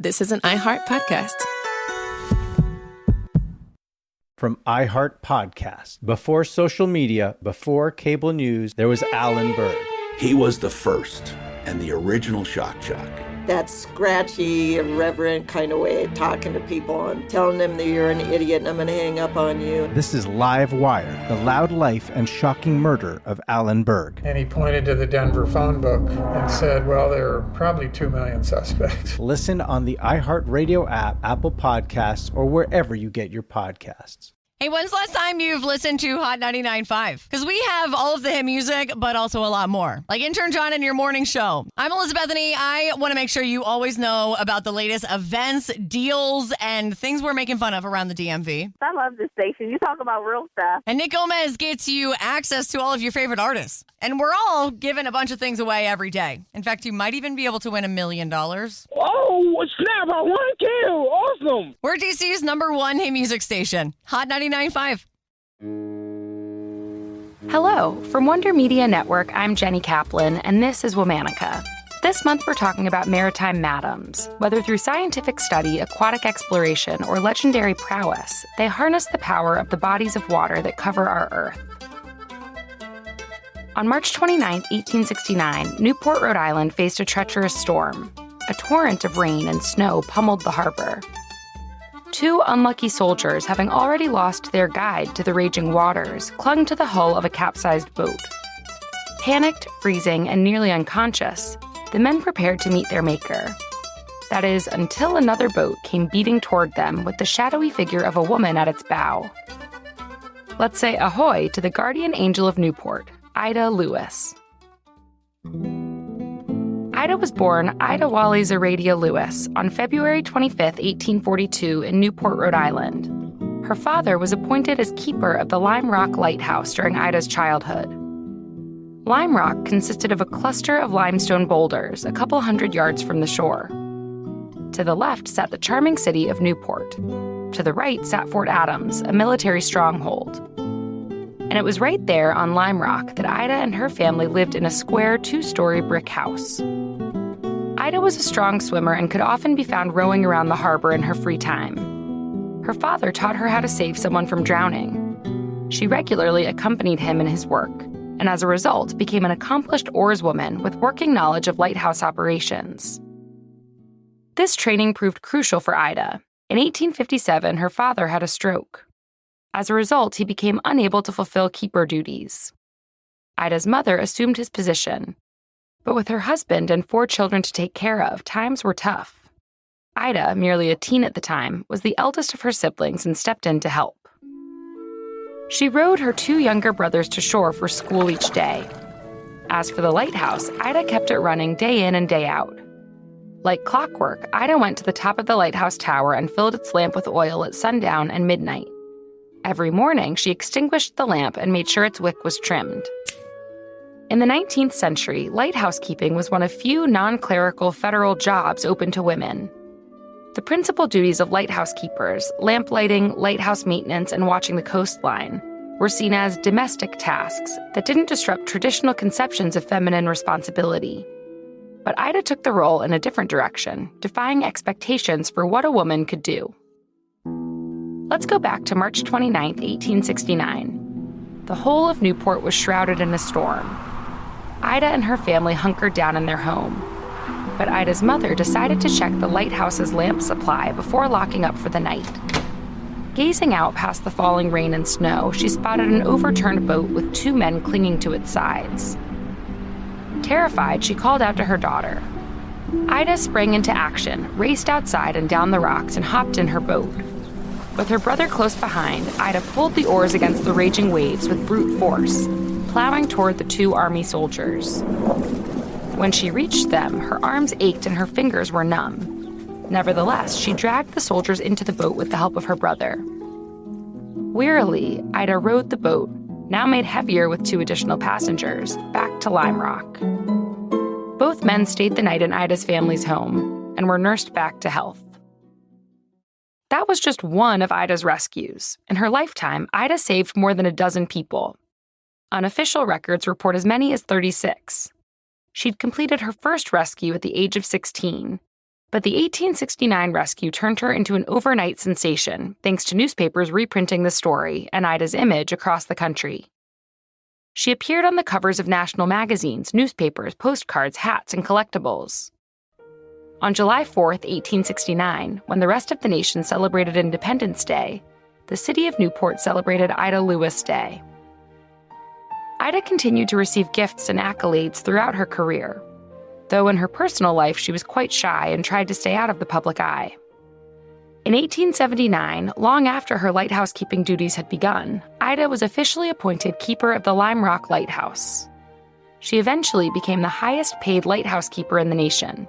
This is an iHeart podcast. From iHeart Podcast. Before social media, before cable news, there was Alan Berg. He was the first and the original shock jock. That scratchy, irreverent kind of way of talking to people and telling them that you're an idiot and I'm going to hang up on you. This is Live Wire, the loud life and shocking murder of Alan Berg. And he pointed to the Denver phone book and said, well, there are probably 2 million suspects. Listen on the iHeartRadio app, Apple Podcasts, or wherever you get your podcasts. Hey, when's the last time you've listened to Hot 99.5? Because we have all of the hit music, but also a lot more. Like Intern John in your morning show. I'm Elizabeth Bethany. I want to make sure you always know about the latest events, deals, and things we're making fun of around the DMV. I love this station. You talk about real stuff. And Nick Gomez gets you access to all of your favorite artists. And we're all giving a bunch of things away every day. In fact, you might even be able to win $1 million. Oh, snap. I want to. Awesome. We're DC's #1 hit music station. Hot 99.5. Hello. From Wonder Media Network, I'm Jenny Kaplan, and this is Womanica. This month, we're talking about maritime madams. Whether through scientific study, aquatic exploration, or legendary prowess, they harness the power of the bodies of water that cover our Earth. On March 29, 1869, Newport, Rhode Island faced a treacherous storm. A torrent of rain and snow pummeled the harbor. 2 unlucky soldiers, having already lost their guide to the raging waters, clung to the hull of a capsized boat. Panicked, freezing, and nearly unconscious, the men prepared to meet their maker. That is, until another boat came beating toward them with the shadowy figure of a woman at its bow. Let's say ahoy to the guardian angel of Newport, Ida Lewis. Ida was born Ida Wally Zaradia Lewis on February 25, 1842 in Newport, Rhode Island. Her father was appointed as keeper of the Lime Rock Lighthouse during Ida's childhood. Lime Rock consisted of a cluster of limestone boulders a couple hundred yards from the shore. To the left sat the charming city of Newport. To the right sat Fort Adams, a military stronghold. And it was right there on Lime Rock that Ida and her family lived in a square 2-story brick house. Ida was a strong swimmer and could often be found rowing around the harbor in her free time. Her father taught her how to save someone from drowning. She regularly accompanied him in his work, and as a result became an accomplished oarswoman with working knowledge of lighthouse operations. This training proved crucial for Ida. In 1857, her father had a stroke. As a result, he became unable to fulfill keeper duties. Ida's mother assumed his position, but with her husband and 4 children to take care of, times were tough. Ida, merely a teen at the time, was the eldest of her siblings and stepped in to help. She rowed her 2 younger brothers to shore for school each day. As for the lighthouse, Ida kept it running day in and day out. Like clockwork, Ida went to the top of the lighthouse tower and filled its lamp with oil at sundown and midnight. Every morning, she extinguished the lamp and made sure its wick was trimmed. In the 19th century, lighthouse keeping was one of few non-clerical federal jobs open to women. The principal duties of lighthouse keepers, lamp lighting, lighthouse maintenance, and watching the coastline, were seen as domestic tasks that didn't disrupt traditional conceptions of feminine responsibility. But Ida took the role in a different direction, defying expectations for what a woman could do. Let's go back to March 29, 1869. The whole of Newport was shrouded in a storm. Ida and her family hunkered down in their home. But Ida's mother decided to check the lighthouse's lamp supply before locking up for the night. Gazing out past the falling rain and snow, she spotted an overturned boat with 2 men clinging to its sides. Terrified, she called out to her daughter. Ida sprang into action, raced outside and down the rocks, and hopped in her boat. With her brother close behind, Ida pulled the oars against the raging waves with brute force, plowing toward the 2 army soldiers. When she reached them, her arms ached and her fingers were numb. Nevertheless, she dragged the soldiers into the boat with the help of her brother. Wearily, Ida rowed the boat, now made heavier with 2 additional passengers, back to Lime Rock. Both men stayed the night in Ida's family's home and were nursed back to health. That was just one of Ida's rescues. In her lifetime, Ida saved more than a dozen people. Unofficial records report as many as 36. She'd completed her first rescue at the age of 16. But the 1869 rescue turned her into an overnight sensation, thanks to newspapers reprinting the story and Ida's image across the country. She appeared on the covers of national magazines, newspapers, postcards, hats, and collectibles. On July 4th, 1869, when the rest of the nation celebrated Independence Day, the city of Newport celebrated Ida Lewis Day. Ida continued to receive gifts and accolades throughout her career, though in her personal life she was quite shy and tried to stay out of the public eye. In 1879, long after her lighthouse keeping duties had begun, Ida was officially appointed keeper of the Lime Rock Lighthouse. She eventually became the highest-paid lighthouse keeper in the nation.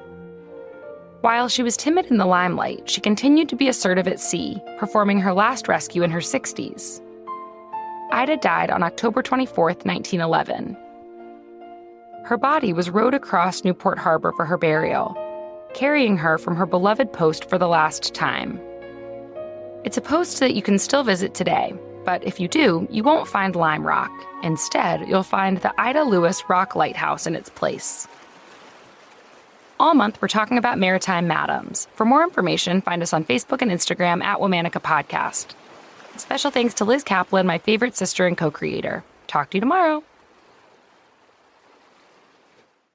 While she was timid in the limelight, she continued to be assertive at sea, performing her last rescue in her 60s. Ida died on October 24, 1911. Her body was rowed across Newport Harbor for her burial, carrying her from her beloved post for the last time. It's a post that you can still visit today, but if you do, you won't find Lime Rock. Instead, you'll find the Ida Lewis Rock Lighthouse in its place. All month, we're talking about maritime madams. For more information, find us on Facebook and Instagram at Womanica Podcast. Special thanks to Liz Kaplan, my favorite sister and co-creator. Talk to you tomorrow.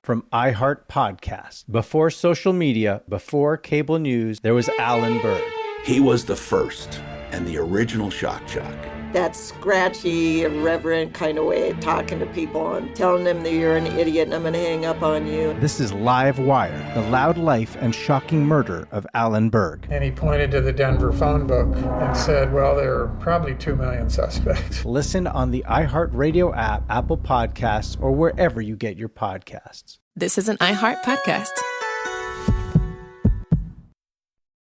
From iHeart Podcast. Before social media, before cable news, there was Alan Berg. He was the first and the original shock jock. That scratchy, irreverent kind of way of talking to people and telling them that you're an idiot and I'm going to hang up on you. This is Live Wire, the loud life and shocking murder of Alan Berg. And he pointed to the Denver phone book and said, well, there are probably 2 million suspects. Listen on the iHeartRadio app, Apple Podcasts, or wherever you get your podcasts. This is an iHeart podcast.